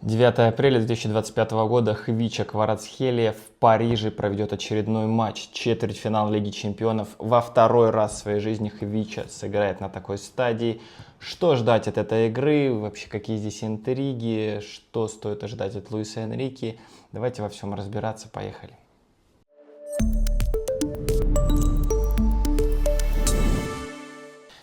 9 апреля 2025 года Хвича Кварацхелия в Париже проведет очередной матч, четвертьфинал Лиги Чемпионов. Во второй раз в своей жизни Хвича сыграет на такой стадии. Что ждать от этой игры, вообще какие здесь интриги, что стоит ожидать от Луиса Энрике. Давайте во всем разбираться, поехали.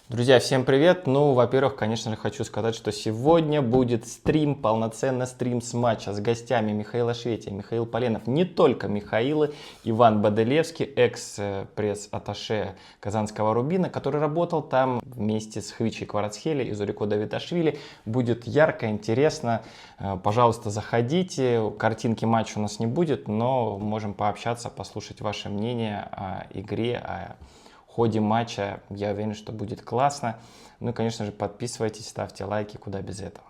Друзья, всем привет! Ну, во-первых, конечно же, хочу сказать, что сегодня будет стрим, полноценный стрим с матча с гостями Михаила Шведя, Михаил Поленов. Не только Михаилы, Иван Баделевский, экс-пресс-атташе Казанского Рубина, который работал там вместе с Хвичей Кварацхелией и Зурико Давидашвили. Будет ярко, интересно. Пожалуйста, заходите. Картинки матча у нас не будет, но можем пообщаться, послушать ваше мнение о игре, о ходе матча. Я уверен, что будет классно. Ну и, конечно же, подписывайтесь, ставьте лайки, куда без этого.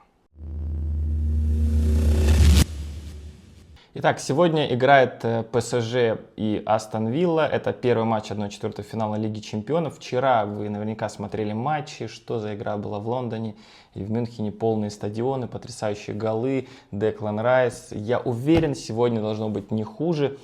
Итак, сегодня играет ПСЖ и Астон Вилла. Это первый матч 1/4 финала Лиги Чемпионов. Вчера вы наверняка смотрели матчи, что за игра была в Лондоне и в Мюнхене. Полные стадионы, потрясающие голы, Деклан Райс. Я уверен, сегодня должно быть не хуже.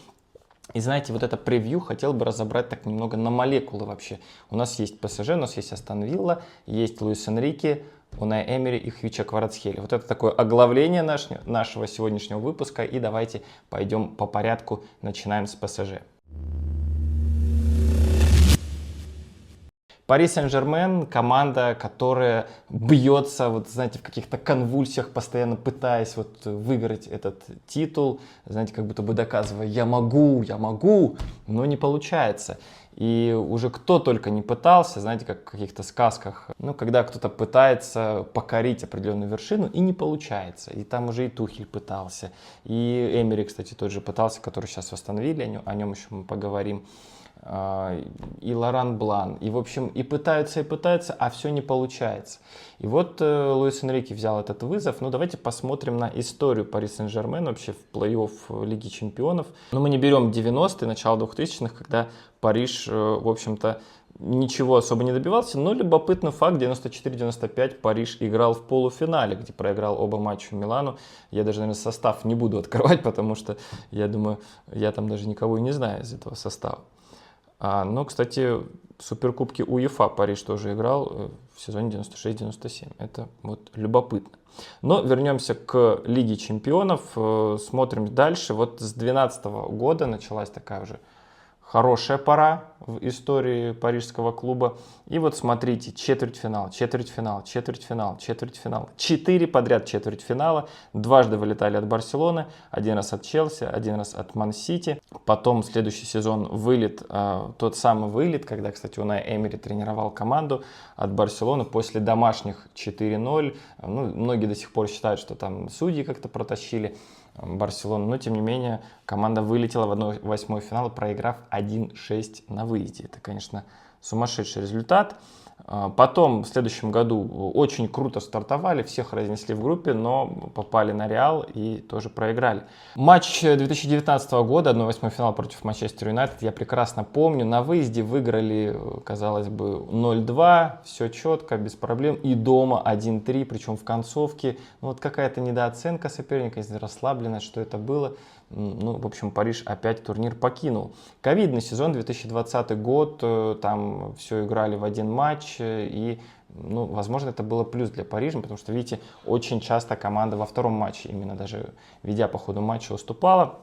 И знаете, вот это превью хотел бы разобрать так немного на молекулы вообще. У нас есть ПСЖ, у нас есть Астон Вилла, есть Луис Энрике, Унай Эмери и Хвича Кварацхелия. Вот это такое оглавление нашего сегодняшнего выпуска. И давайте пойдем по порядку, начинаем с ПСЖ. Пари Сен-Жермен — команда, которая бьется, вот, знаете, в каких-то конвульсиях, постоянно пытаясь вот выиграть этот титул, знаете, как будто бы доказывая «я могу», но не получается. И уже кто только не пытался, знаете, как в каких-то сказках, ну, когда кто-то пытается покорить определенную вершину и не получается. И там уже и Тухель пытался, и Эмери, кстати, тот же пытался, который сейчас восстановили, о нем еще мы поговорим. И Лоран Блан, и в общем и пытаются, а все не получается. И вот Луис Энрике взял этот вызов. Ну давайте посмотрим на историю Пари Сен-Жермен вообще в плей-офф Лиги Чемпионов. Но мы не берем 90-е, начало 2000-х, когда Париж, в общем-то, ничего особо не добивался, но любопытный факт: 94-95 Париж играл в полуфинале, где проиграл оба матча Милану. Я даже, наверное, состав не буду открывать, потому что я думаю, я там даже никого и не знаю из этого состава. Но, кстати, в Суперкубке УЕФА Париж тоже играл в сезоне 96-97. Это вот любопытно. Но вернемся к Лиге Чемпионов. Смотрим дальше. Вот с 2012 года началась такая уже хорошая пора в истории парижского клуба. И вот смотрите, четвертьфинал. 4 подряд четвертьфинала. Дважды вылетали от Барселоны. Один раз от Челси, один раз от Ман-Сити. Потом следующий сезон вылет, тот самый вылет, когда, кстати, Унай Эмери тренировал команду от Барселоны после домашних 4-0. Ну, многие до сих пор считают, что там судьи как-то протащили Барселону, но тем не менее команда вылетела в 1/8 финала, проиграв 1-6 на выезде. Это, конечно, сумасшедший результат. Потом в следующем году очень круто стартовали, всех разнесли в группе, но попали на Реал и тоже проиграли. Матч 2019 года, 1/8 финал против Манчестер Юнайтед, я прекрасно помню. На выезде выиграли, казалось бы, 0-2, все четко, без проблем. И дома 1-3, причем в концовке. Ну, вот какая-то недооценка соперника, расслабленность, что это было. Ну, в общем, Париж опять турнир покинул. Ковидный сезон, 2020 год, там все играли в один матч, и, ну, возможно, это было плюс для Парижа, потому что, видите, очень часто команда во втором матче, именно даже ведя по ходу матча, уступала,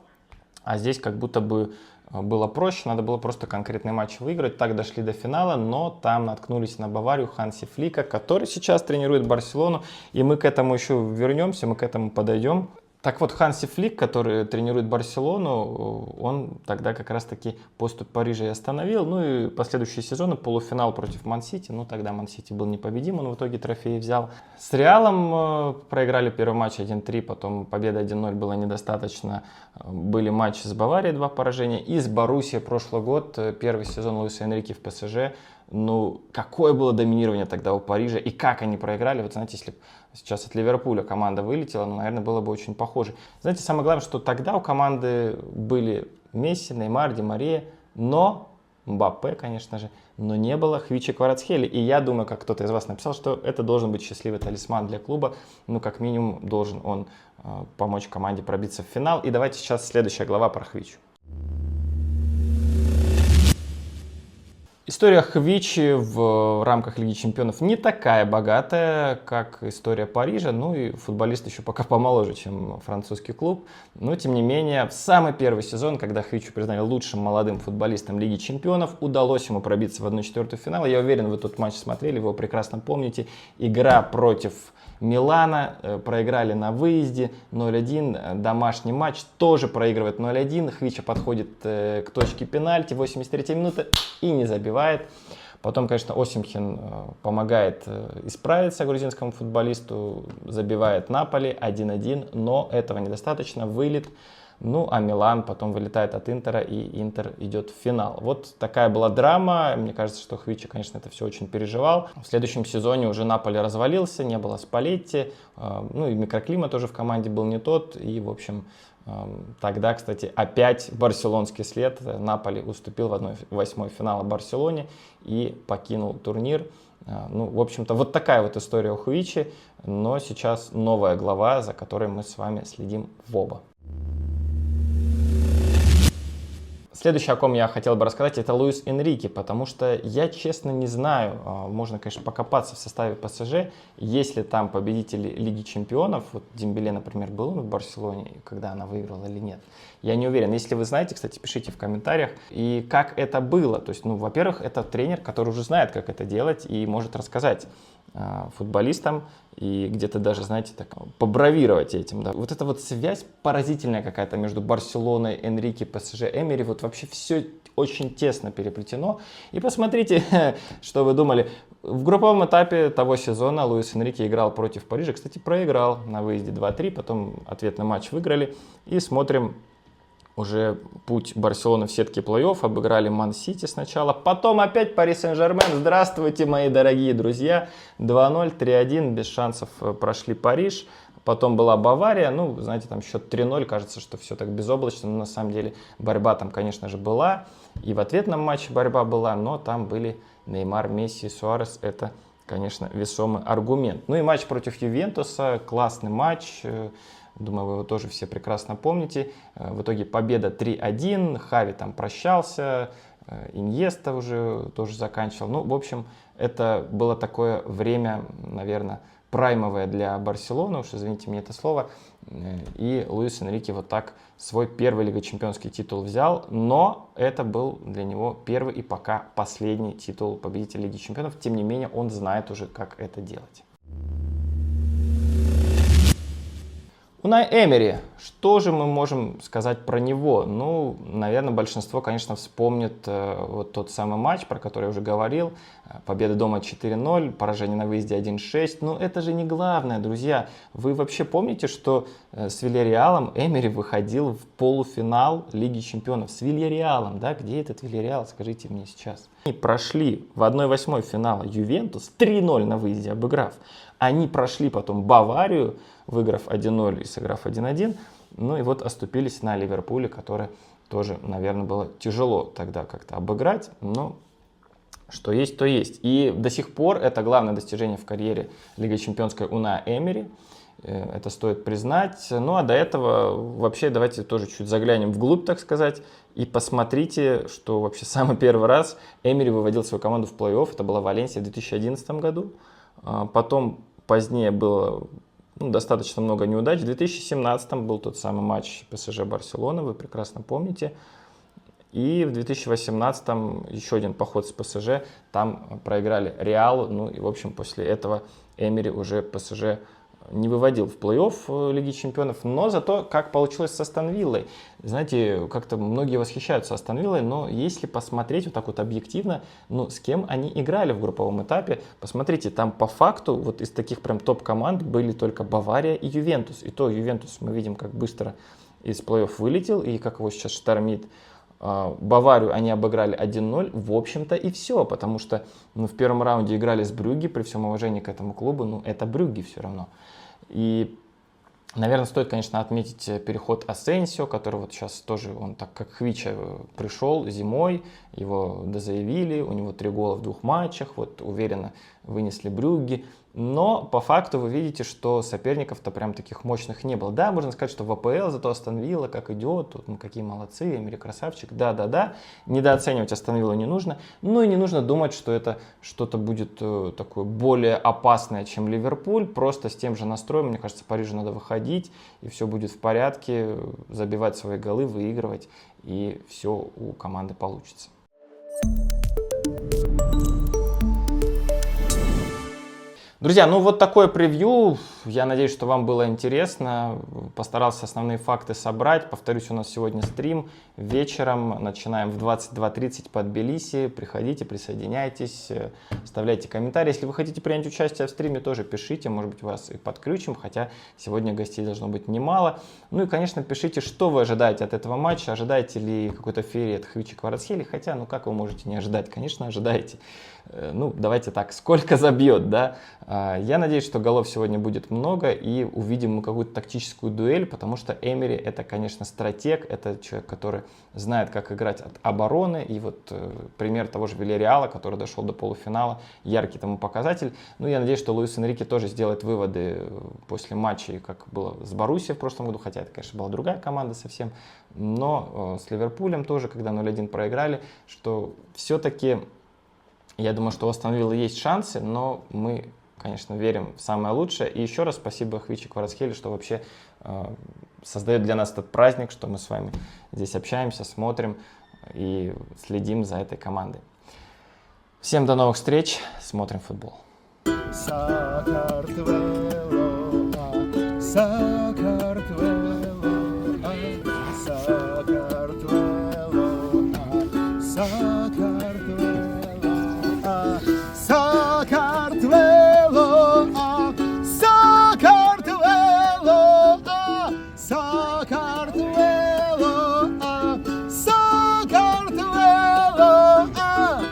а здесь как будто бы было проще, надо было просто конкретный матч выиграть. Так дошли до финала, но там наткнулись на Баварию Ханси Флика, который сейчас тренирует Барселону, и мы к этому еще вернемся, мы к этому подойдем. Так вот, Ханси Флик, который тренирует Барселону, он тогда как раз-таки поступ Парижа и остановил. Ну и последующие сезоны, полуфинал против Ман-Сити. Ну тогда Ман-Сити был непобедим, он в итоге трофей взял. С Реалом проиграли первый матч 1-3, потом победа 1-0 была недостаточно. Были матчи с Баварией, 2 поражения. И с Боруссией прошлый год, первый сезон Луиса Энрике в ПСЖ. Ну, какое было доминирование тогда у Парижа и как они проиграли. Вот знаете, если сейчас от Ливерпуля команда вылетела, ну, наверное, было бы очень похоже. Знаете, самое главное, что тогда у команды были Месси, Неймар, Ди Мария, но Мбаппе, конечно же, но не было Хвича Кварацхелии. И я думаю, как кто-то из вас написал, что это должен быть счастливый талисман для клуба. Ну, как минимум, должен он помочь команде пробиться в финал. И давайте сейчас следующая глава про Хвичу. История Хвичи в рамках Лиги Чемпионов не такая богатая, как история Парижа. Ну и футболист еще пока помоложе, чем французский клуб. Но тем не менее, в самый первый сезон, когда Хвичу признали лучшим молодым футболистом Лиги Чемпионов, удалось ему пробиться в 1/4 финала. Я уверен, вы тот матч смотрели, вы его прекрасно помните. Игра против Милана, проиграли на выезде 0-1, домашний матч тоже проигрывает 0-1, Хвича подходит к точке пенальти, 83-я минута и не забивает. Потом, конечно, Осимхен помогает исправиться грузинскому футболисту, забивает Наполи 1-1, но этого недостаточно, вылет. Ну, а Милан потом вылетает от Интера, и Интер идет в финал. Вот такая была драма. Мне кажется, что Хвича, конечно, это все очень переживал. В следующем сезоне уже Наполи развалился, не было Спалетти. Ну, и микроклимат тоже в команде был не тот. И, в общем, тогда, кстати, опять барселонский след. Наполи уступил в 1/8 финала Барселоне и покинул турнир. Ну, в общем-то, вот такая вот история у Хвичи. Но сейчас новая глава, за которой мы с вами следим в оба. Следующее, о ком я хотел бы рассказать, это Луис Энрике, потому что я, честно, не знаю, можно, конечно, покопаться в составе ПСЖ, есть ли там победители Лиги Чемпионов, вот Дембеле, например, был в Барселоне, когда она выиграла или нет, я не уверен. Если вы знаете, кстати, пишите в комментариях, и как это было, то есть, ну, во-первых, это тренер, который уже знает, как это делать и может рассказать футболистам и где-то даже, знаете, так побравировать этим. Да. Вот эта вот связь поразительная какая-то между Барселоной, Энрике, ПСЖ, Эмери, вот вообще все очень тесно переплетено. И посмотрите, что вы думали. В групповом этапе того сезона Луис Энрике играл против Парижа, кстати, проиграл на выезде 2-3, потом ответный матч выиграли. И смотрим уже путь Барселоны в сетке плей-офф, обыграли Ман-Сити сначала, потом опять Пари Сен-Жермен. Здравствуйте, мои дорогие друзья. 2-0, 3-1, без шансов прошли Париж. Потом была Бавария, ну, знаете, там счет 3-0, кажется, что все так безоблачно, но на самом деле борьба там, конечно же, была. И в ответном матче борьба была, но там были Неймар, Месси, Суарес, это, конечно, весомый аргумент. Ну и матч против Ювентуса, классный матч. Думаю, вы его тоже все прекрасно помните. В итоге победа 3-1, Хави там прощался, Иньеста уже тоже заканчивал. Ну, в общем, это было такое время, наверное, праймовое для Барселоны, уж извините мне это слово. И Луис Энрике вот так свой первый Лига Чемпионский титул взял, но это был для него первый и пока последний титул победителя Лиги Чемпионов. Тем не менее, он знает уже, как это делать. Унай Эмери. Что же мы можем сказать про него? Ну, наверное, большинство, конечно, вспомнит вот тот самый матч, про который я уже говорил. Победа дома 4-0, поражение на выезде 1-6. Но это же не главное, друзья. Вы вообще помните, что с Вильяреалом Эмери выходил в полуфинал Лиги Чемпионов? С Вильяреалом, да? Где этот Вильяреал? Скажите мне сейчас. Они прошли в 1/8 финала Ювентус, 3-0 на выезде обыграв. Они прошли потом Баварию, выиграв 1-0 и сыграв 1-1. Ну и вот оступились на Ливерпуле, который тоже, наверное, было тяжело тогда как-то обыграть. Но что есть, то есть. И до сих пор это главное достижение в карьере Лиги Чемпионской Унай Эмери. Это стоит признать. Ну а до этого вообще давайте тоже чуть заглянем вглубь, так сказать. И посмотрите, что вообще самый первый раз Эмери выводил свою команду в плей-офф. Это была Валенсия в 2011 году. Потом позднее было достаточно много неудач. В 2017 был тот самый матч ПСЖ-Барселона, вы прекрасно помните. И в 2018 еще один поход с ПСЖ, там проиграли Реалу. Ну и, в общем, после этого Эмери уже ПСЖ не выводил в плей-офф Лиги Чемпионов, но зато как получилось с Астон Виллой. Знаете, как-то многие восхищаются Астон Виллой, но если посмотреть вот так вот объективно, ну, с кем они играли в групповом этапе, посмотрите, там по факту вот из таких прям топ-команд были только Бавария и Ювентус. И то Ювентус мы видим, как быстро из плей-офф вылетел и как его сейчас штормит. Баварию они обыграли 1-0, в общем-то и все, потому что в первом раунде играли с Брюгге, при всем уважении к этому клубу, это Брюгге все равно. И Наверное, стоит, конечно, отметить переход Асенсио, который вот сейчас тоже, он так как Хвича пришел зимой, его дозаявили, у него 3 гола в 2 матчах, вот уверенно вынесли Брюгге. Но по факту вы видите, что соперников-то прям таких мощных не было. Да, можно сказать, что в АПЛ зато Астон Вилла как идет, тут, ну, какие молодцы, Эмери красавчик. Да, недооценивать Астон Виллу не нужно. Ну и не нужно думать, что это что-то будет такое более опасное, чем Ливерпуль. Просто с тем же настроем, мне кажется, Парижу надо выходить, и все будет в порядке, забивать свои голы, выигрывать, и все у команды получится. Друзья, ну вот такое превью. Я надеюсь, что вам было интересно. Постарался основные факты собрать. Повторюсь, у нас сегодня стрим вечером. Начинаем в 22:30 по Тбилиси. Приходите, присоединяйтесь, оставляйте комментарии. Если вы хотите принять участие в стриме, тоже пишите. Может быть, вас и подключим, хотя сегодня гостей должно быть немало. Ну и, конечно, пишите, что вы ожидаете от этого матча. Ожидаете ли какой-то феерии от Хвичи Кварацхелии? Хотя, ну как вы можете не ожидать? Конечно, ожидаете. Ну, давайте так, сколько забьет, да? Я надеюсь, что голов сегодня будет много, и увидим мы какую-то тактическую дуэль, потому что Эмери — это, конечно, стратег, это человек, который знает, как играть от обороны, и вот пример того же Вильярреала, который дошел до полуфинала, яркий тому показатель. Ну, я надеюсь, что Луис Энрике тоже сделает выводы после матчей, как было с Боруссией в прошлом году, хотя это, конечно, была другая команда совсем, но с Ливерпулем тоже, когда 0-1 проиграли, что все-таки... Я думаю, что у Астон Виллы есть шансы, но мы, конечно, верим в самое лучшее. И еще раз спасибо Хвичи Кварацхелии, что вообще создает для нас этот праздник, что мы с вами здесь общаемся, смотрим и следим за этой командой. Всем до новых встреч, смотрим футбол. Sakartvelo,